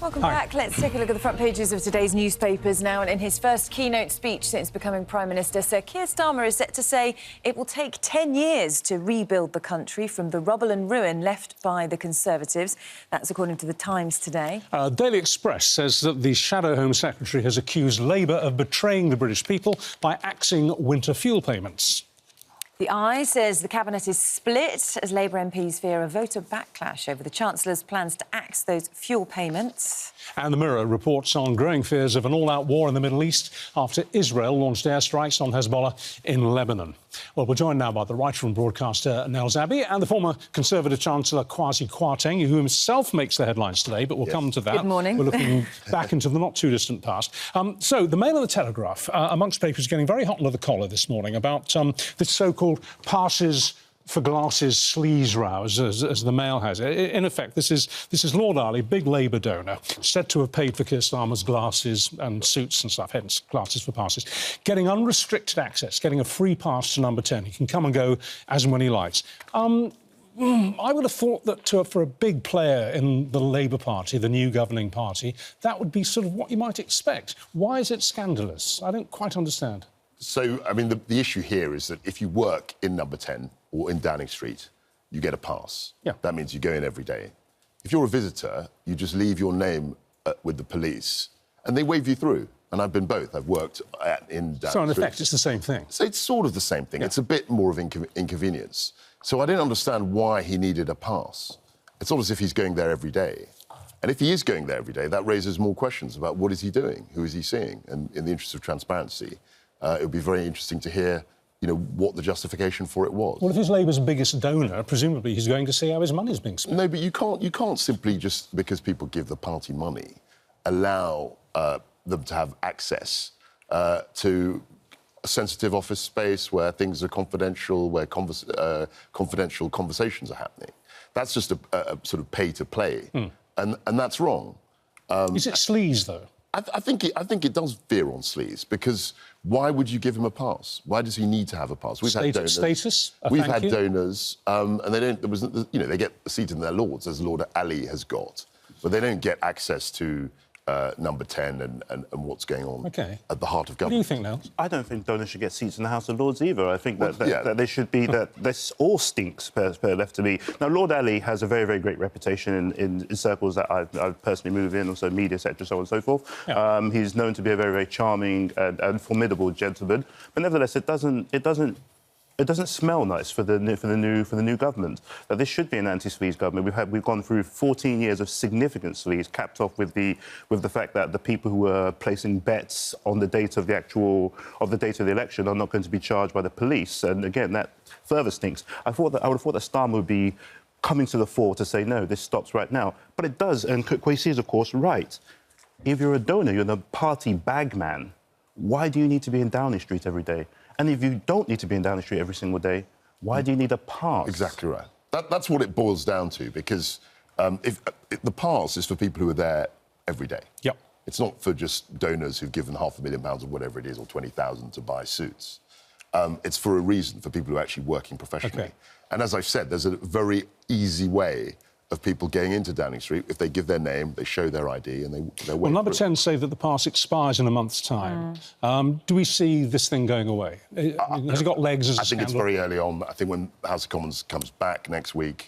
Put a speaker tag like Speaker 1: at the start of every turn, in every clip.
Speaker 1: Welcome
Speaker 2: Hi.
Speaker 1: back. Let's take a look at the front pages of today's newspapers now. And in his first keynote speech since becoming Prime Minister, Sir Keir Starmer is set to say it will take 10 years to rebuild the country from the rubble and ruin left by the Conservatives. That's according to The Times today.
Speaker 2: Daily Express says that the Shadow Home Secretary has accused Labour of betraying the British people by axing winter fuel payments.
Speaker 1: The Eye says the Cabinet is split as Labour MPs fear a voter backlash over the Chancellor's plans to axe those fuel payments.
Speaker 2: And the Mirror reports on growing fears of an all-out war in the Middle East after Israel launched airstrikes on Hezbollah in Lebanon. Well, we're joined now by the writer and broadcaster Nels Abbey and the former Conservative Chancellor Kwasi Kwarteng, who himself makes the headlines today, but we'll come to that.
Speaker 1: Good morning.
Speaker 2: We're looking back into the not-too-distant past. So the Mail and the Telegraph, amongst papers, getting very hot under the collar this morning about this so-called passes for glasses sleaze row, as the Mail has it. In effect, this is Lord Ali, big Labour donor, said to have paid for Keir Starmer's glasses and suits and stuff, hence glasses for passes, getting unrestricted access, getting a free pass to Number 10. He can come and go as and when he likes. I would have thought that for a big player in the Labour Party, the new governing party, that would be sort of what you might expect. Why is it scandalous? I don't quite understand.
Speaker 3: So, I mean, the issue here is that if you work in Number 10 or in Downing Street, you get a pass.
Speaker 2: Yeah.
Speaker 3: That means you go in every day. If you're a visitor, you just leave your name with the police and they wave you through. And I've been both. I've worked in Downing Street.
Speaker 2: So, in effect, it's the same thing.
Speaker 3: So it's sort of the same thing.
Speaker 2: Yeah.
Speaker 3: It's a bit more of inconvenience. So I don't understand why he needed a pass. It's not as if he's going there every day. And if he is going there every day, that raises more questions about what is he doing, who is he seeing? And in the interest of transparency, it would be very interesting to hear, you know, what the justification for it was.
Speaker 2: Well, if he's Labour's biggest donor, presumably he's going to see how his money's being spent.
Speaker 3: No, but you can't simply, just because people give the party money, allow them to have access to a sensitive office space where things are confidential, where confidential conversations are happening. That's just a sort of pay-to-play, and that's wrong.
Speaker 2: Is it sleaze, though?
Speaker 3: I think it does veer on sleaze, because why would you give him a pass? Why does he need to have a pass? We've had donors.
Speaker 2: Status?
Speaker 3: We've had donors, and they don't. There was, you know, they get a seat in their Lords, as Lord Ali has got, but they don't get access to Number 10 and what's going on at the heart of government.
Speaker 2: What do you think, Nels?
Speaker 4: I don't think donors should get seats in the House of Lords either. I think that they should be... that this all stinks, left to me. Now, Lord Ali has a very, very great reputation in circles that I've personally moved in, also media sector, so on and so forth. Yeah. He's known to be a very, very charming and formidable gentleman. But nevertheless, it doesn't smell nice for the new government. That this should be an anti-sleaze government. We've gone through 14 years of significant sleaze, capped off with the fact that the people who were placing bets on the date of the election are not going to be charged by the police. And again, that further stinks. I would have thought that Starmer would be coming to the fore to say no, this stops right now. But it does, and Kwasi is of course right. If you're a donor, you're the party bagman. Why do you need to be in Downing Street every day? And if you don't need to be in Downing Street every single day, why do you need a pass?
Speaker 3: Exactly right. That's what it boils down to, because if the pass is for people who are there every day.
Speaker 2: Yep.
Speaker 3: It's not for just donors who've given £500,000 or whatever it is, or 20,000 to buy suits. It's for a reason, for people who are actually working professionally.
Speaker 2: Okay.
Speaker 3: And as I've said, there's a very easy way of people getting into Downing Street. If they give their name, they show their ID, and they're
Speaker 2: Well, Number 10 say that the pass expires in a month's time. Do we see this thing going away? Has it got legs as a
Speaker 3: I think
Speaker 2: scandal?
Speaker 3: it's very early on. I think when House of Commons comes back next week,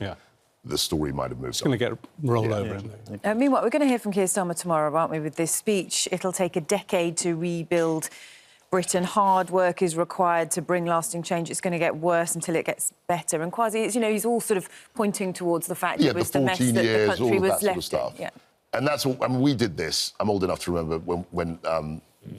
Speaker 3: the story might have moved on.
Speaker 2: It's going to get rolled over, isn't it?
Speaker 1: Meanwhile, we're going to hear from Keir Starmer tomorrow, aren't we, with this speech. It'll take a decade to rebuild Britain. Hard work is required to bring lasting change. It's going to get worse until it gets better. And Kwasi, you know, he's all sort of pointing towards the fact it was the mess that the country was left
Speaker 3: sort of
Speaker 1: in. Yeah.
Speaker 3: And that's what, I mean, we did this. I'm old enough to remember when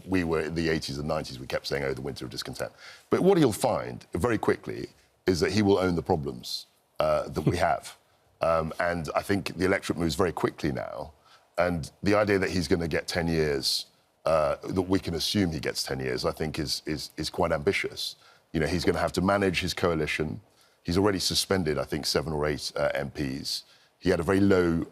Speaker 3: we were in the 80s and 90s, we kept saying, oh, the winter of discontent. But what he'll find very quickly is that he will own the problems that we have. And I think the electorate moves very quickly now. And the idea that he's going to get 10 years, that we can assume he gets 10 years, I think is quite ambitious. You know, he's going to have to manage his coalition. He's already suspended, I think, 7 or 8 MPs. He had a very low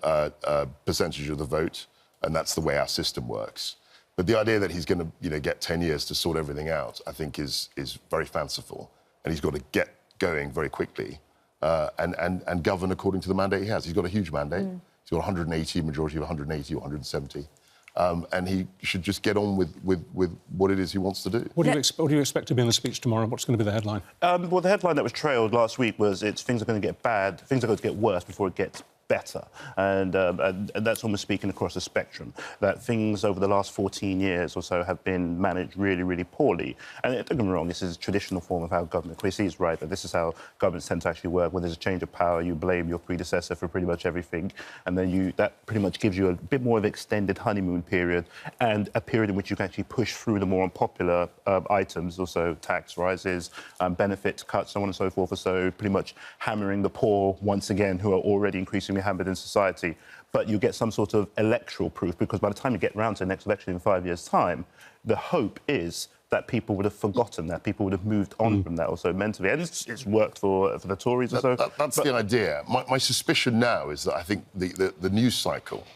Speaker 3: percentage of the vote, and that's the way our system works. But the idea that he's going to, you know, get 10 years to sort everything out, I think is very fanciful. And he's got to get going very quickly and govern according to the mandate he has. He's got a huge mandate. He's got 180, majority of 180 or 170. And he should just get on with what it is he wants to do.
Speaker 2: What do you expect to be in the speech tomorrow? What's going to be the headline?
Speaker 4: Well, the headline that was trailed last week was things are going to get bad, things are going to get worse before it gets better. And that's almost speaking across the spectrum, that things over the last 14 years or so have been managed really, really poorly. And don't get me wrong, this is a traditional form of how government, Kwasi is right, but this is how governments tend to actually work. When there's a change of power, you blame your predecessor for pretty much everything, and then that pretty much gives you a bit more of an extended honeymoon period and a period in which you can actually push through the more unpopular items, also tax rises, benefit cuts, so on and so forth, so pretty much hammering the poor once again, who are already increasingly hammered in society. But you get some sort of electoral proof, because by the time you get round to the next election in 5 years' time, the hope is that people would have forgotten that, people would have moved on from that also mentally. And it's worked for the Tories or so.
Speaker 3: That's the idea. My suspicion now is that I think the news cycle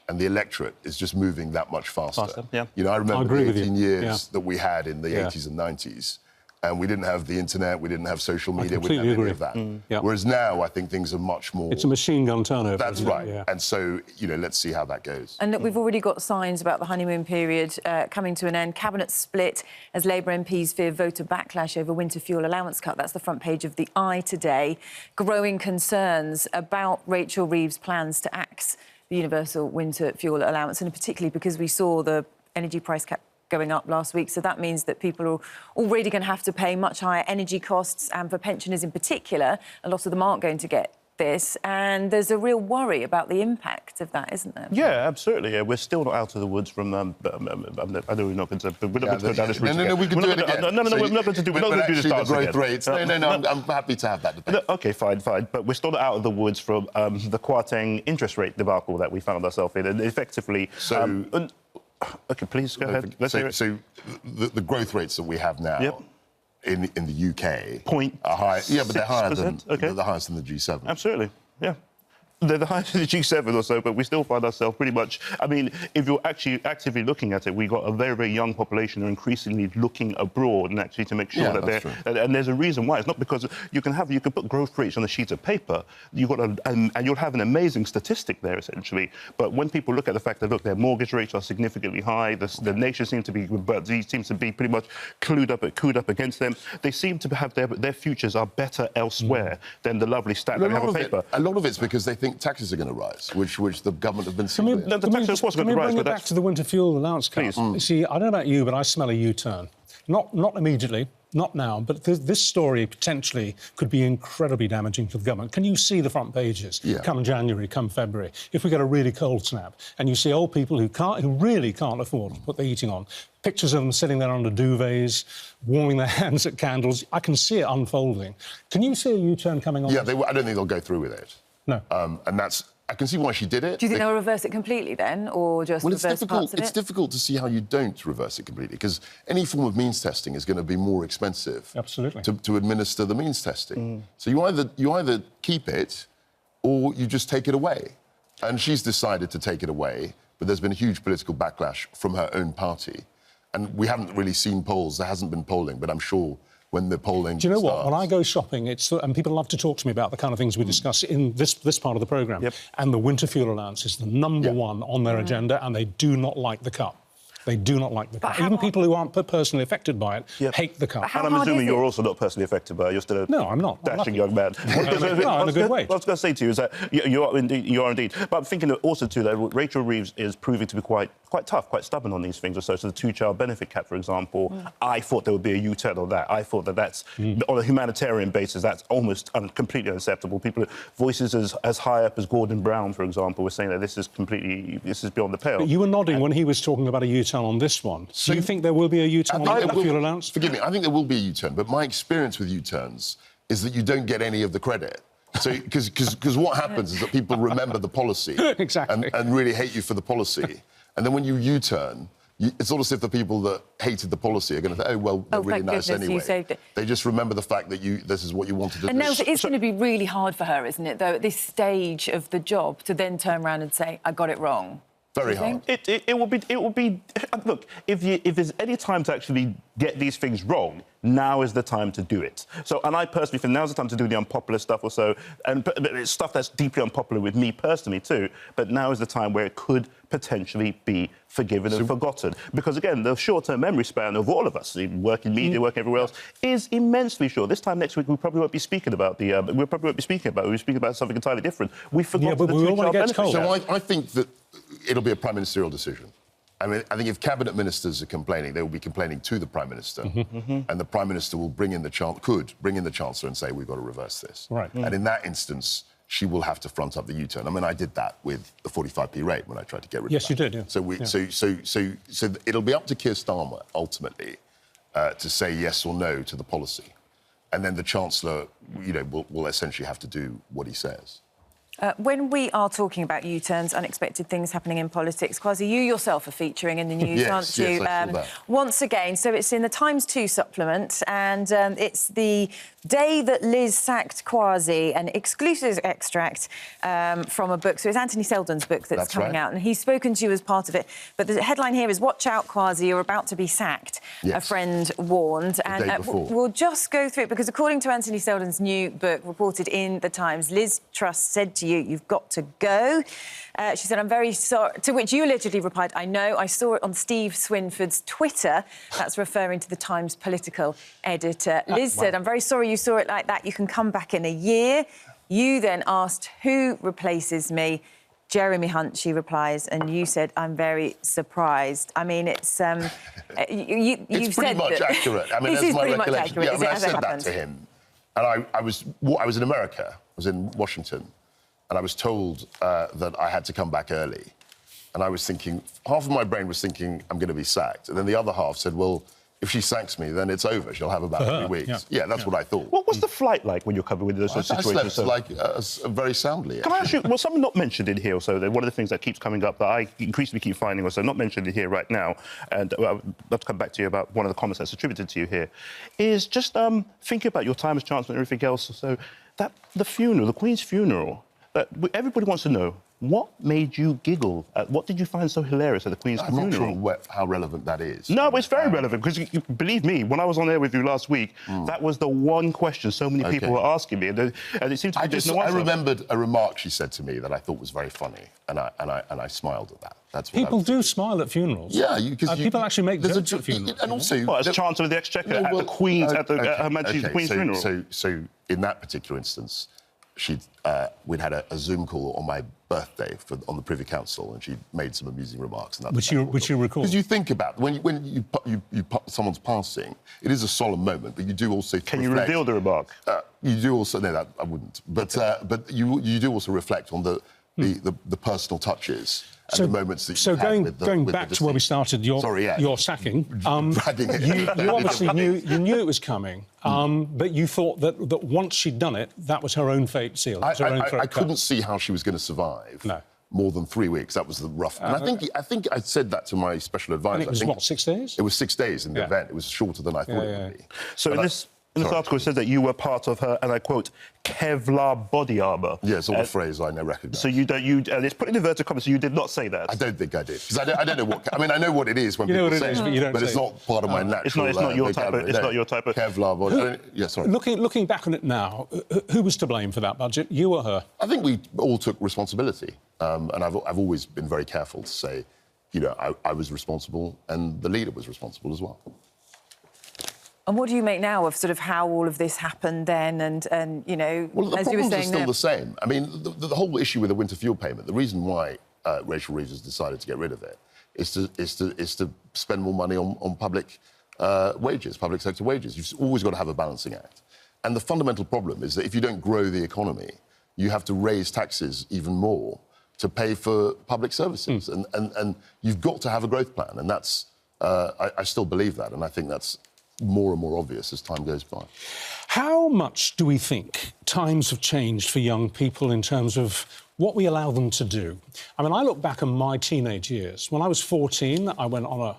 Speaker 3: and the electorate is just moving that much faster.
Speaker 4: Yeah.
Speaker 3: You know, I remember the 18 years
Speaker 2: Yeah.
Speaker 3: that we had in the 80s and 90s. And we didn't have the internet, we didn't have social media, we didn't have any of that.
Speaker 2: Yep.
Speaker 3: Whereas now, I think things are much more...
Speaker 2: It's a machine gun turnover.
Speaker 3: That's right.
Speaker 2: Yeah.
Speaker 3: And so, you know, let's see how that goes.
Speaker 1: And look, we've already got signs about the honeymoon period coming to an end. Cabinet split as Labour MPs fear voter backlash over winter fuel allowance cut. That's the front page of the Eye today. Growing concerns about Rachel Reeves' plans to axe the universal winter fuel allowance, and particularly because we saw the energy price cap going up last week. So that means that people are already going to have to pay much higher energy costs, and for pensioners in particular, a lot of them aren't going to get this. And there's a real worry about the impact of that, isn't there?
Speaker 4: Yeah, absolutely. Yeah, we're still not out of the woods from... I know we're not going to... We're not going to go down this route
Speaker 3: No, we can do it again.
Speaker 4: No, we're not going to do... We're not going to do this dance
Speaker 3: the growth
Speaker 4: again.
Speaker 3: rates... No, I'm happy to have that debate.
Speaker 4: No, OK, fine. But we're still not out of the woods from the Kwarteng interest rate debacle that we found ourselves in. And effectively... OK, please, go ahead. Let's hear it.
Speaker 3: So the growth rates that we have now in the UK are high. Yeah, but they're higher than the highest in the G7.
Speaker 4: Absolutely, yeah. They're the highest in the G7 or so, but we still find ourselves pretty much... I mean, if you're actually actively looking at it, we've got a very, very young population who are increasingly looking abroad and actually to make sure that they're... And there's a reason why. It's not because you can put growth rates on a sheet of paper, and you'll have an amazing statistic there, essentially. But when people look at the fact that, look, their mortgage rates are significantly high, the nation seems to be pretty much clued up against them, they seem to have their futures are better elsewhere than the lovely stat that we have on paper.
Speaker 3: A lot of it's because they think taxes are going to rise, which the government have been saying.
Speaker 2: Can we bring it back to the winter fuel allowance cut? See, I don't know about you, but I smell a U-turn. Not immediately, not now, but this story potentially could be incredibly damaging to the government. Can you see the front pages come January, come February, if we get a really cold snap, and you see old people who really can't afford to put the heating on, pictures of them sitting there under duvets, warming their hands at candles. I can see it unfolding. Can you see a U-turn coming on?
Speaker 3: Yeah, I don't think they'll go through with it.
Speaker 2: No.
Speaker 3: And I can see why she did it.
Speaker 1: Do you think they'll reverse it completely then, or just reverse parts of it?
Speaker 3: It's difficult to see how you don't reverse it completely, because any form of means testing is going to be more expensive.
Speaker 2: Absolutely.
Speaker 3: To administer the means testing. So you either keep it, or you just take it away. And she's decided to take it away, but there's been a huge political backlash from her own party. And we haven't really seen polls. There hasn't been polling, but I'm sure when the polling
Speaker 2: Do you know
Speaker 3: starts...
Speaker 2: what? When I go shopping, and people love to talk to me about the kind of things we discuss in this part of the programme, and the winter fuel allowance is the number one on their agenda, and they do not like the cut. They do not like the cut. Even people who aren't personally affected by it hate the cut.
Speaker 4: And I'm assuming you're also not personally affected by it. You're still a
Speaker 2: no, I'm not.
Speaker 4: dashing young man.
Speaker 2: No, in a good way.
Speaker 4: What I was going to say to you is that you are indeed. But I'm thinking also, too, that Rachel Reeves is proving to be quite tough, quite stubborn on these things. So the two-child benefit cap, for example, I thought there would be a U-turn on that. I thought that's, on a humanitarian basis, that's almost completely unacceptable. Voices as high up as Gordon Brown, for example, were saying that this is beyond the pale.
Speaker 2: But you were nodding when he was talking about a U-turn on this one. Do you think there will be a U-turn on the fuel allowance?
Speaker 3: Forgive me, I think there will be a U-turn, but my experience with U-turns is that you don't get any of the credit. So, because what happens is that people remember the policy and really hate you for the policy. And then when you U-turn, it's almost as if the people that hated the policy are going to say, oh, well, they're really nice anyway.
Speaker 1: You saved it.
Speaker 3: They just remember the fact that this is what you wanted to do.
Speaker 1: And Nels, it's going to be really hard for her, isn't it, though, at this stage of the job, to then turn around and say, I got it wrong.
Speaker 3: Very hard.
Speaker 4: It will be. Look, if there's any time to actually get these things wrong, now is the time to do it. So, and I personally think now's the time to do the unpopular stuff or so, but it's stuff that's deeply unpopular with me personally too, but now is the time where it could potentially be forgiven and forgotten. Because, again, the short-term memory span of all of us, working media, working everywhere else, is immensely short. This time next week, we probably won't be speaking about we'll be speaking about something entirely different. We forgot the two child benefits.
Speaker 3: So I think that it'll be a prime ministerial decision. I mean, I think if cabinet ministers are complaining, they will be complaining to the Prime Minister, and the Prime Minister will could bring in the Chancellor and say, we've got to reverse this.
Speaker 2: Right.
Speaker 3: And in that instance, she will have to front up the U-turn. I mean, I did that with the 45p rate when I tried to get rid of that.
Speaker 2: Yes, you did, yeah.
Speaker 3: So it'll be up to Keir Starmer, ultimately, to say yes or no to the policy. And then the Chancellor, will essentially have to do what he says.
Speaker 1: When we are talking about U-turns, unexpected things happening in politics, Kwasi, you yourself are featuring in the news, aren't you?
Speaker 3: Yes, I saw that.
Speaker 1: Once again, so it's in the Times 2 supplement, and it's the day that Liz sacked Kwasi, an exclusive extract from a book. So it's Anthony Seldon's book that's coming out, and he's spoken to you as part of it. But the headline here is, "Watch out, Kwasi, you're about to be sacked," a friend warned. And we'll just go through it, because according to Anthony Seldon's new book, reported in the Times, Liz Truss said to you, "You've got to go." She said, "I'm very sorry," to which you allegedly replied, "I know, I saw it on Steve Swinford's Twitter." That's referring to the Times political editor. Liz said, "I'm very sorry you saw it like that. You can come back in a year." You then asked, "Who replaces me?" Jeremy Hunt, she replies, and you said, "I'm very surprised." I mean, it's...
Speaker 3: It's pretty much accurate. I mean, that's my recollection. Yeah, I mean, I said that to him. And I was in America. I was in Washington. And I was told that I had to come back early. And I was thinking, half of my brain was thinking, I'm going to be sacked. And then the other half said, well, if she sacks me, then it's over. She'll have about 3 weeks. Yeah, that's what I thought.
Speaker 4: What was the flight like when you're covered with those situations?
Speaker 3: I slept very soundly,
Speaker 4: Can I ask you, well, something not mentioned in here also, one of the things that keeps coming up that I increasingly keep finding also, not mentioned in here right now, and I'd love to come back to you about one of the comments that's attributed to you here, is just thinking about your time as Chancellor and everything else. So that the funeral, the Queen's funeral, everybody wants to know, what made you giggle? What did you find so hilarious at the Queen's funeral?
Speaker 3: I'm not sure how relevant that is.
Speaker 4: No, but it's very relevant, because believe me, when I was on air with you last week, that was the one question so many people were asking me, and it seemed to be no answer.
Speaker 3: I remembered a remark she said to me that I thought was very funny, and I smiled at that. That's what
Speaker 2: people do smile at funerals.
Speaker 3: Yeah, because
Speaker 2: people actually make jokes at funerals.
Speaker 3: And also,
Speaker 4: as Chancellor of the Exchequer at the Queen's, at Her Majesty's Queen's funeral.
Speaker 3: So in that particular instance, we'd had a Zoom call on my birthday on the Privy Council, and she made some amusing remarks. And
Speaker 2: which you recall?
Speaker 3: Because you think about when someone's passing, it is a solemn moment, but you do also
Speaker 4: Can you reveal the remark?
Speaker 3: You do also that I wouldn't, but you do also reflect on the personal touches. And the moments that you had
Speaker 2: going back to where we started your sacking, you obviously knew it was coming, but you thought that once she'd done it, that was her own fate sealed.
Speaker 3: I couldn't see how she was going to survive more than 3 weeks. That was the rough. And I think I said that to my special advisor.
Speaker 2: And it was what, 6 days?
Speaker 3: It was 6 days in the event. It was shorter than I thought it would be.
Speaker 4: So in this article, it says that you were part of her, and I quote, Kevlar body armour.
Speaker 3: Yes, all the phrase I now recognise.
Speaker 4: So and it's put in inverted commas, so you did not say that.
Speaker 3: I don't think I did, because I don't know what... I mean, I know what it is when people say it, but it's not part of my natural...
Speaker 4: It's not your type of... It's not your type of...
Speaker 3: Kevlar body... Yeah, sorry.
Speaker 2: Looking back on it now, who was to blame for that budget, you or her?
Speaker 3: I think we all took responsibility, and I've always been very careful to say, I was responsible, and the leader was responsible as well.
Speaker 1: And what do you make now of sort of how all of this happened then, and
Speaker 3: well, the
Speaker 1: as you were saying,
Speaker 3: are still the same. I mean, the whole issue with the winter fuel payment, the reason why Rachel Reeves has decided to get rid of it is to spend more money on public wages, public sector wages. You've always got to have a balancing act. And the fundamental problem is that if you don't grow the economy, you have to raise taxes even more to pay for public services. And you've got to have a growth plan. And that's, I still believe that. And I think that's more and more obvious as time goes by.
Speaker 2: How much do we think times have changed for young people in terms of what we allow them to do? I mean, I look back on my teenage years. When I was 14, I went on a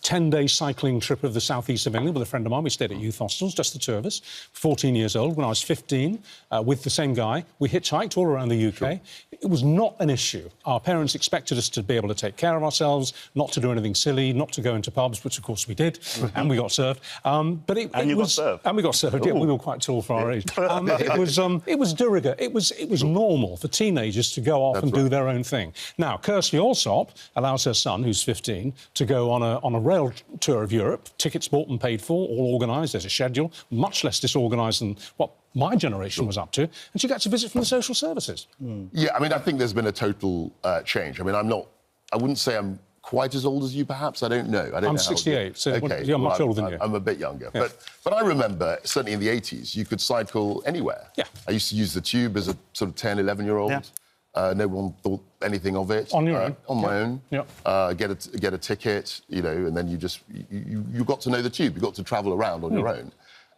Speaker 2: 10-day cycling trip of the southeast of England with a friend of mine. We stayed at youth hostels, just the two of us, 14 years old. When I was 15, with the same guy, we hitchhiked all around the UK. It was not an issue. Our parents expected us to be able to take care of ourselves, not to do anything silly, not to go into pubs, which of course we did, and we got served. But it
Speaker 4: got served.
Speaker 2: And we got served. Yeah, we were quite tall for our age. It was de rigueur. It was normal for teenagers to go off and do their own thing. Now, Kirsty Allsop allows her son, who's 15, to go on a rail tour of Europe. Tickets bought and paid for, all organised. There's a schedule, much less disorganised than what my generation was up to, and she gets a visit from the social services.
Speaker 3: Yeah, I mean, I think there's been a total change. I mean, I wouldn't say I'm quite as old as you, perhaps. I don't know.
Speaker 2: I'm 68, so
Speaker 3: okay,
Speaker 2: you're much older than you.
Speaker 3: I'm a bit younger.
Speaker 2: Yeah.
Speaker 3: But I remember, certainly in the 80s, you could cycle anywhere.
Speaker 2: Yeah.
Speaker 3: I used to use the tube as a sort of 10, 11-year-old.
Speaker 4: Yeah.
Speaker 3: No one thought anything of it.
Speaker 2: On your own?
Speaker 3: On my own.
Speaker 2: Yeah.
Speaker 3: Get a ticket, you know, and then you got to know the tube. You got to travel around on your own.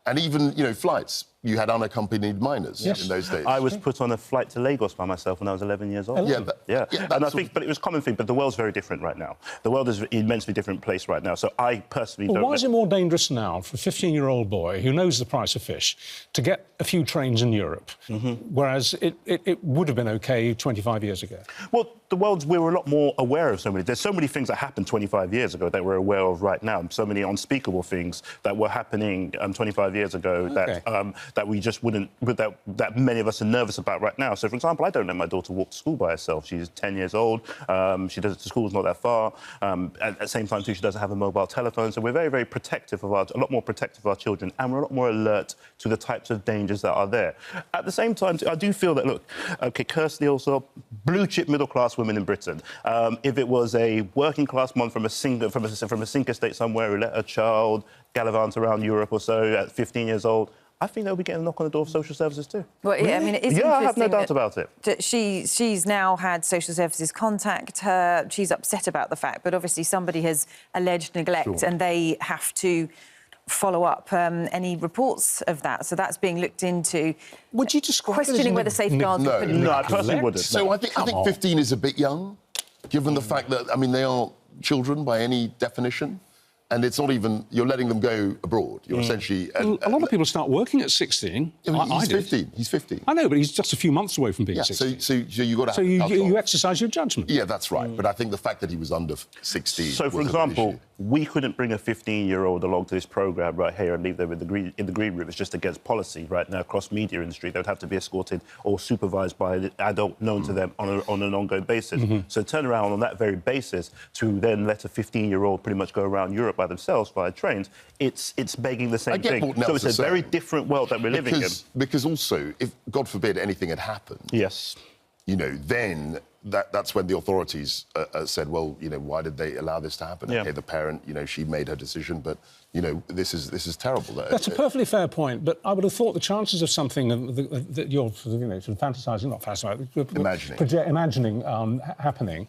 Speaker 3: And even, you know, flights, you had unaccompanied minors in those days.
Speaker 4: I was put on a flight to Lagos by myself when I was 11 years old.
Speaker 3: Yeah,
Speaker 4: and I think, but it was a common thing. But the world's very different right now. The world is an immensely different place right now. So I personally don't...
Speaker 2: Why is it more dangerous now for a 15-year-old boy who knows the price of fish to get a few trains in Europe, whereas it would have been OK 25 years ago?
Speaker 4: Well, we were a lot more aware of so many... There's so many things that happened 25 years ago that we're aware of right now. So many unspeakable things that were happening 25 years ago that we just wouldn't... That many of us are nervous about right now. So, for example, I don't let my daughter walk to school by herself. She's 10 years old. The school's not that far. At the same time, too, she doesn't have a mobile telephone. So we're very, very protective of a lot more protective of our children, and we're a lot more alert to the types of dangers that are there. At the same time, I do feel that, look, OK, Kirsty Allsop, blue-chip middle-class women in Britain. If it was a working-class mom from a sinker state somewhere who let her child gallivant around Europe or so at 15 years old, I think they'll be getting a knock on the door of social services too.
Speaker 1: Well, yeah, I mean, it is interesting.
Speaker 4: I have no doubt about it.
Speaker 1: She's now had social services contact her. She's upset about the fact, but obviously somebody has alleged neglect, and they have to follow up any reports of that. So that's being looked into.
Speaker 2: Would you describe
Speaker 1: questioning whether safeguards?
Speaker 4: No, I personally wouldn't.
Speaker 3: So I think 15 is a bit young, given the fact that, I mean, they are children by any definition. And it's not even... You're letting them go abroad. You're essentially...
Speaker 2: a lot of people start working at 16.
Speaker 3: He's 15. He's 15.
Speaker 2: I know, but he's just a few months away from being 16.
Speaker 3: So you got to...
Speaker 2: So you exercise your judgment.
Speaker 3: Yeah, that's right. But I think the fact that he was under 16...
Speaker 4: So, for example, we couldn't bring a 15-year-old along to this programme right here and leave them in the green room. It's just against policy right now across media industry. They would have to be escorted or supervised by an adult known to them on an ongoing basis. So turn around on that very basis to then let a 15-year-old pretty much go around Europe by themselves via trains, it's begging the same thing. So it's a very different world that we're living in.
Speaker 3: Because also, if, God forbid, anything had happened...
Speaker 4: Yes.
Speaker 3: You know, then that's when the authorities said, well, you know, why did they allow this to happen? OK, the parent, you know, she made her decision, but, you know, this is terrible.
Speaker 2: That's a perfectly fair point, but I would have thought the chances of something that you're, you know, sort of fantasising, not fantasising... Imagining happening,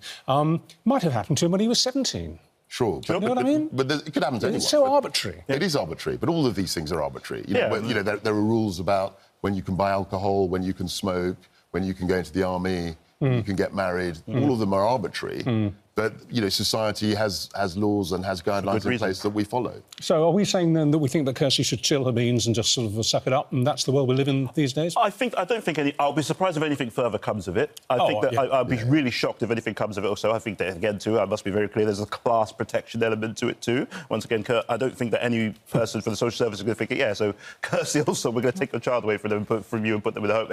Speaker 2: might have happened to him when he was 17.
Speaker 3: Sure.
Speaker 2: You know what I mean?
Speaker 3: But it could happen to anyone.
Speaker 2: It's so arbitrary.
Speaker 3: It is arbitrary, but all of these things are arbitrary. You know, there are rules about when you can buy alcohol, when you can smoke, when you can go into the army, when you can get married. All of them are arbitrary. But, you know, society has laws and has guidelines in place that we follow.
Speaker 2: So are we saying, then, that we think that Kirsty should chill her beans and just sort of suck it up, and that's the world we live in these days?
Speaker 4: I don't think any... I'll be surprised if anything further comes of it. I'll be really shocked if anything comes of it also. I think that, again, too, I must be very clear, there's a class protection element to it, too. Once again, I don't think that any person for the social service is going to think, yeah, so Kirsty also, we're going to take your child away from them, from you and put them in the home.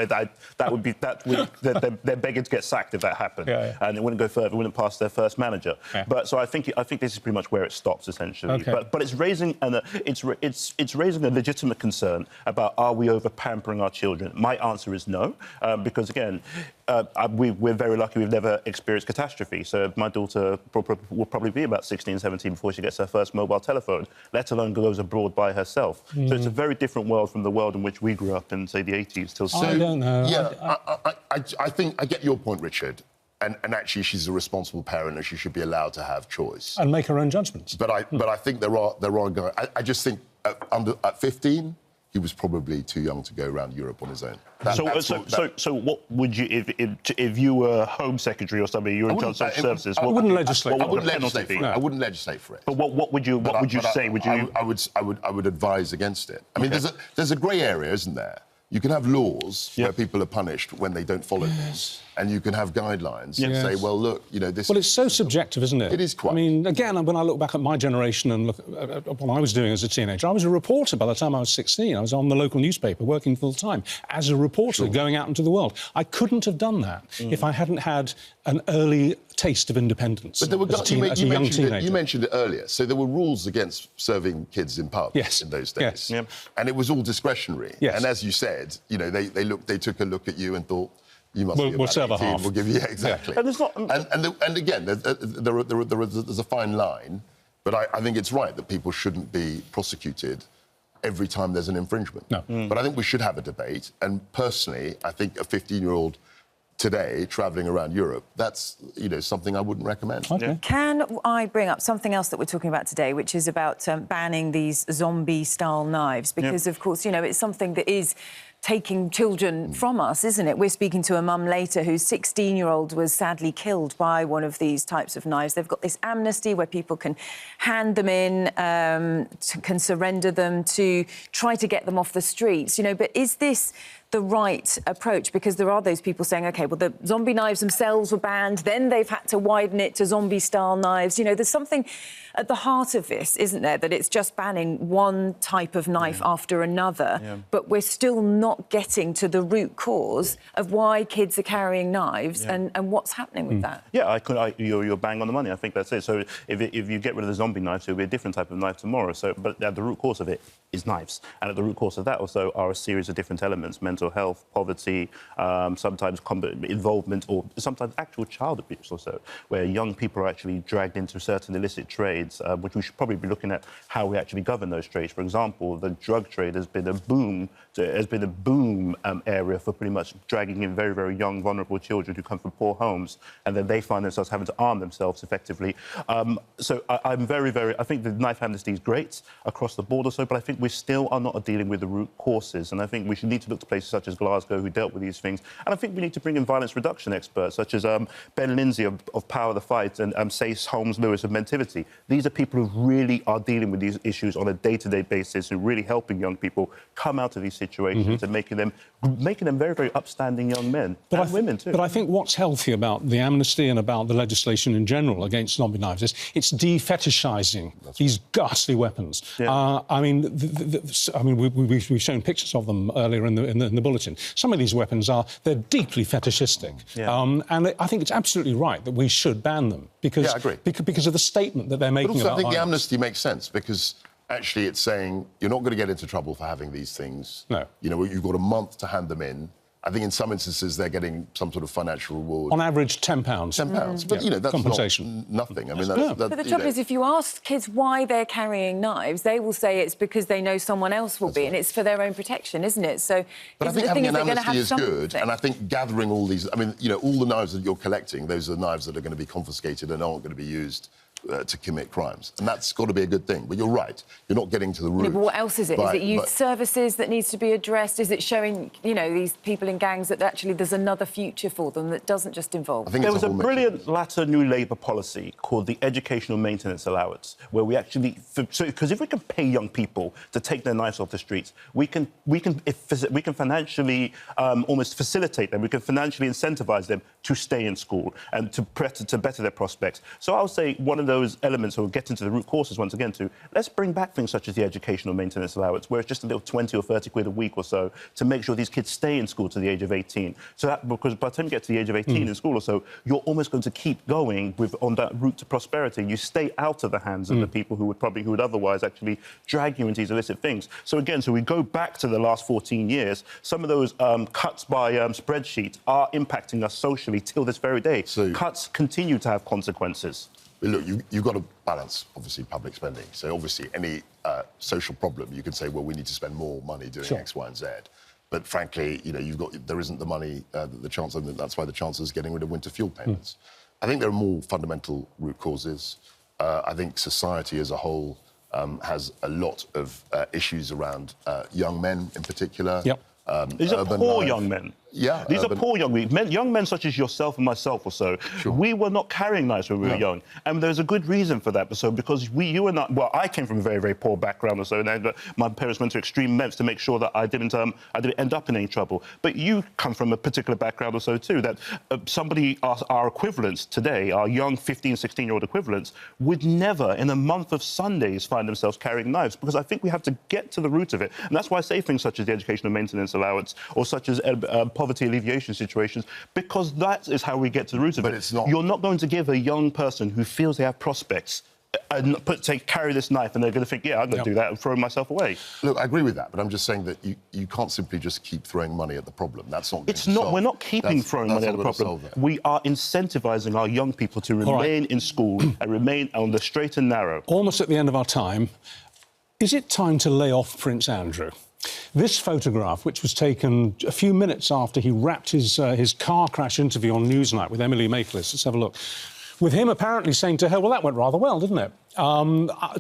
Speaker 4: They're begging to get sacked if that happened. And it wouldn't go further, it wouldn't pass their first manager. But so I think this is pretty much where it stops, essentially. But it's raising it's raising a legitimate concern about, are we over pampering our children? My answer is no, because again, we're very lucky we've never experienced catastrophe. So my daughter will probably be about 16, 17 before she gets her first mobile telephone, let alone goes abroad by herself. So it's a very different world from the world in which we grew up in, say, the 80s till...
Speaker 2: I don't know.
Speaker 3: Yeah, I think I get your point, Richard. And actually, she's a responsible parent, and she should be allowed to have choice
Speaker 2: and make her own judgments.
Speaker 3: But I think there are guys. I just think at 15, he was probably too young to go around Europe on his own.
Speaker 4: So what would you, if you were Home Secretary or something, you were in charge of social services?
Speaker 2: I wouldn't legislate.
Speaker 3: I wouldn't legislate for it. I wouldn't legislate for it.
Speaker 4: But what would you say? Would you?
Speaker 3: I would advise against it. I mean, there's a grey area, isn't there? You can have laws where people are punished when they don't follow this, and you can have guidelines and say, well, look, you know, this...
Speaker 2: Well, it's so subjective, isn't it?
Speaker 3: It is quite.
Speaker 2: I mean, again, when I look back at my generation and look at what I was doing as a teenager, I was a reporter by the time I was 16. I was on the local newspaper working full-time as a reporter, going out into the world. I couldn't have done that if I hadn't had an early taste of independence as a young teenager.
Speaker 3: You mentioned it earlier. So there were rules against serving kids in pubs in those days. Yes. And it was all discretionary. Yes. And as you said, you know, they took a look at you and thought, you must be about
Speaker 2: serve
Speaker 3: 18,
Speaker 2: a half.
Speaker 3: We'll give you... Yeah, exactly.
Speaker 4: And there's not...
Speaker 3: And again, there's a fine line, but I think it's right that people shouldn't be prosecuted every time there's an infringement.
Speaker 2: No.
Speaker 3: But I think we should have a debate, and personally, I think a 15-year-old today travelling around Europe, that's, you know, something I wouldn't recommend.
Speaker 2: Okay.
Speaker 1: Can I bring up something else that we're talking about today, which is about banning these zombie-style knives? Because, of course, you know, it's something that is taking children from us, isn't it? We're speaking to a mum later whose 16-year-old was sadly killed by one of these types of knives. They've got this amnesty where people can hand them in, can surrender them to try to get them off the streets, you know. But is this the right approach? Because there are those people saying, OK, well, the zombie knives themselves were banned, then they've had to widen it to zombie-style knives. You know, there's something at the heart of this, isn't there, that it's just banning one type of knife after another, but we're still not getting to the root cause of why kids are carrying knives and what's happening with that.
Speaker 4: Yeah, you're bang on the money. I think that's it. So if you get rid of the zombie knives, it'll be a different type of knife tomorrow. So, but at the root cause of it is knives. And at the root cause of that also are a series of different elements: mental health, poverty, sometimes involvement, or sometimes actual child abuse also, where young people are actually dragged into certain illicit trades, which we should probably be looking at how we actually govern those trades. For example, the drug trade has been a boom area for pretty much dragging in very, very young, vulnerable children who come from poor homes, and then they find themselves having to arm themselves effectively. So I'm very, I think the knife amnesty is great across the board or so, but I think we still are not dealing with the root causes, and I think we should need to look to places such as Glasgow who dealt with these things, and I think we need to bring in violence reduction experts such as Ben Lindsay of Power the Fight and Sace Holmes-Lewis of Mentivity. These are people who really are dealing with these issues on a day-to-day basis and really helping young people come out of these situations and making them very, very upstanding young men and women too.
Speaker 2: But I think what's healthy about the amnesty and about the legislation in general against zombie knives is it's de-fetishising these ghastly weapons. Yeah. I mean, we've shown pictures of them earlier in the bulletin. Some of these weapons they're deeply fetishistic, and I think it's absolutely right that we should ban them because because of the statement that they're making.
Speaker 3: But also,
Speaker 2: about
Speaker 3: I think the
Speaker 2: violence.
Speaker 3: amnesty makes sense because actually it's saying you're not going to get into trouble for having these things.
Speaker 2: No.
Speaker 3: You know, you've got a month to hand them in. I think in some instances they're getting some sort of financial reward.
Speaker 2: On average, £10.
Speaker 3: £10. But, you know, that's
Speaker 2: compensation.
Speaker 3: Not nothing. I mean,
Speaker 1: But the trouble is, if you ask kids why they're carrying knives, they will say it's because they know someone else will be, and it's for their own protection, isn't it? So,
Speaker 3: but I think having an amnesty is good, and I think gathering all these... I mean, you know, all the knives that you're collecting, those are knives that are going to be confiscated and aren't going to be used to commit crimes. And that's got to be a good thing. But you're right, you're not getting to the root.
Speaker 1: Yeah, but what else is it? Is it youth services that needs to be addressed? Is it showing, you know, these people in gangs that actually there's another future for them that doesn't just involve...
Speaker 4: There was a brilliant latter New Labour policy called the Educational Maintenance Allowance, where we actually... Because if we can pay young people to take their knives off the streets, we can financially almost facilitate them. We can financially incentivise them to stay in school and to better their prospects. So I'll say one of those elements, or get into the root causes once again, let's bring back things such as the Educational Maintenance Allowance, where it's just a little 20 or 30 quid a week or so to make sure these kids stay in school to the age of 18. So that, because by the time you get to the age of 18 in school or so, you're almost going to keep going on that route to prosperity. You stay out of the hands of the people who would otherwise actually drag you into these illicit things. So again, we go back to the last 14 years, some of those cuts by spreadsheet are impacting us socially till this very day. So cuts continue to have consequences.
Speaker 3: Look, you've got to balance, obviously, public spending. So, obviously, any social problem, you can say, well, we need to spend more money doing X, Y and Z. But, frankly, you know, there isn't the money that the Chancellor... That's why the Chancellor's getting rid of winter fuel payments. I think there are more fundamental root causes. I think society as a whole has a lot of issues around young men, in particular.
Speaker 4: These are poor young men.
Speaker 3: Yeah.
Speaker 4: These are poor young men such as yourself and myself or so.
Speaker 3: Sure.
Speaker 4: We were not carrying knives when we were young. And there's a good reason for that. So because you and I, well, I came from a very, very poor background or so, and my parents went to extreme lengths to make sure that I didn't end up in any trouble. But you come from a particular background or so too, that our equivalents today, our young 15, 16-year-old equivalents, would never in a month of Sundays find themselves carrying knives, because I think we have to get to the root of it. And that's why I say things such as the educational maintenance allowance or such as poverty alleviation situations, because that is how we get to the root of it.
Speaker 3: But it's not.
Speaker 4: You're not going to give a young person who feels they have prospects and carry this knife, and they're going to think, yeah, I'm going to do that and throw myself away.
Speaker 3: Look, I agree with that, but I'm just saying that you can't simply just keep throwing money at the problem. That's not.
Speaker 4: It's not. We're not keeping throwing money at the problem. We are incentivizing our young people to remain in school and remain on the straight and narrow.
Speaker 2: Almost at the end of our time. Is it time to lay off Prince Andrew? This photograph, which was taken a few minutes after he wrapped his car crash interview on Newsnight with Emily Maitlis. Let's have a look. With him apparently saying to her, well, that went rather well, didn't it?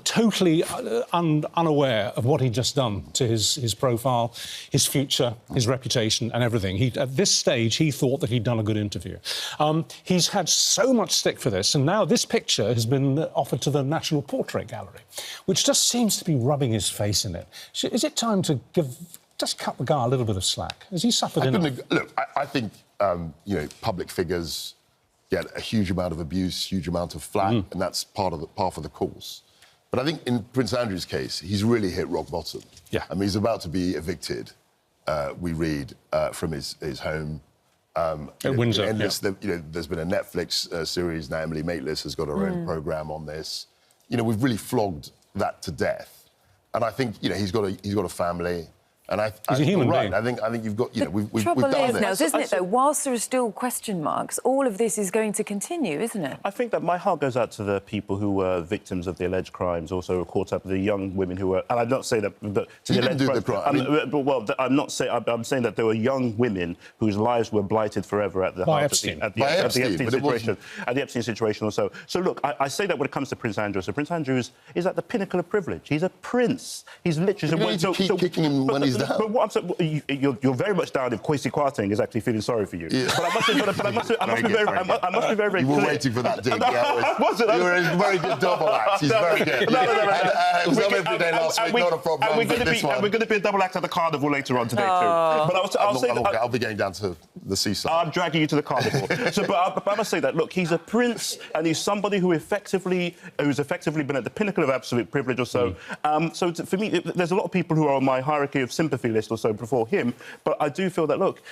Speaker 2: Totally unaware of what he'd just done to his profile, his future, his reputation and everything. At this stage, he thought that he'd done a good interview. He's had so much stick for this, and now this picture has been offered to the National Portrait Gallery, which just seems to be rubbing his face in it. Is it time to just cut the guy a little bit of slack? Has he suffered enough?
Speaker 3: Look, I think, public figures get a huge amount of abuse, huge amount of flack, and that's part of the course. But I think in Prince Andrew's case, he's really hit rock bottom.
Speaker 2: Yeah.
Speaker 3: I mean, he's about to be evicted, we read, from his home.
Speaker 2: At Windsor,
Speaker 3: there's been a Netflix series now. Emily Maitlis has got her own programme on this. We've really flogged that to death. And I think, he's got a family. And
Speaker 2: he's a human being.
Speaker 3: I think you've got, we've done
Speaker 1: this.
Speaker 3: this.
Speaker 1: Isn't it, though, whilst there are still question marks, all of this is going to continue, isn't it?
Speaker 4: I think that my heart goes out to the people who were victims of the alleged crimes, also caught up the young women who were... And I'm not saying that...
Speaker 3: To the alleged crimes.
Speaker 4: I'm not saying... I'm saying that there were young women whose lives were blighted forever at the Epstein situation or so. So, look, I say that when it comes to Prince Andrew. So Prince Andrew is at the pinnacle of privilege. He's a prince. He's literally...
Speaker 3: You need to keep kicking him when he's down.
Speaker 4: But what I'm saying, you're very much down if Kwasi Kwarteng is actually feeling sorry for you.
Speaker 3: Yeah.
Speaker 4: But I must be very, very clear.
Speaker 3: You were waiting for that dig.
Speaker 4: Was it?
Speaker 3: You were a very good double act. He's very good.
Speaker 4: No.
Speaker 3: It was on every day last week, not a problem.
Speaker 4: And we're going to be a double act at the carnival later on today, too. But
Speaker 3: I'll be going down to the seaside.
Speaker 4: I'm dragging you to the carnival. But I must say that, look, he's a prince and he's somebody who's effectively been at the pinnacle of absolute privilege or so. So for me, there's a lot of people who are on my hierarchy of sympathy list or so before him, but I do feel that, look,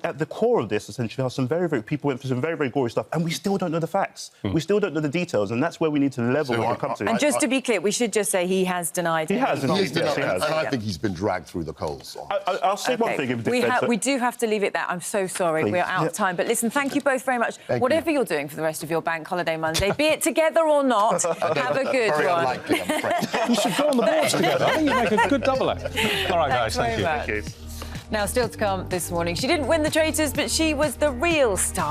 Speaker 4: at the core of this, essentially, are some people went through some very, very gory stuff, and we still don't know the facts. We still don't know the details, and that's where we need to level when it comes to it.
Speaker 1: And just to be clear, we should just say he has denied it.
Speaker 4: He has.
Speaker 3: And I think he's been dragged through the coals.
Speaker 4: I'll say one thing.
Speaker 1: We do have to leave it there. I'm so sorry. We're out of time. But listen, thank you both very much. Whatever you're doing for the rest of your Bank Holiday Monday, be it together or not, have a good one.
Speaker 3: Unlikely, I'm afraid.
Speaker 2: You should go on the boards together. I think you make a good double act. All right, guys, thank you.
Speaker 1: Now, still to come this morning, she didn't win the Traitors, but she was the real star.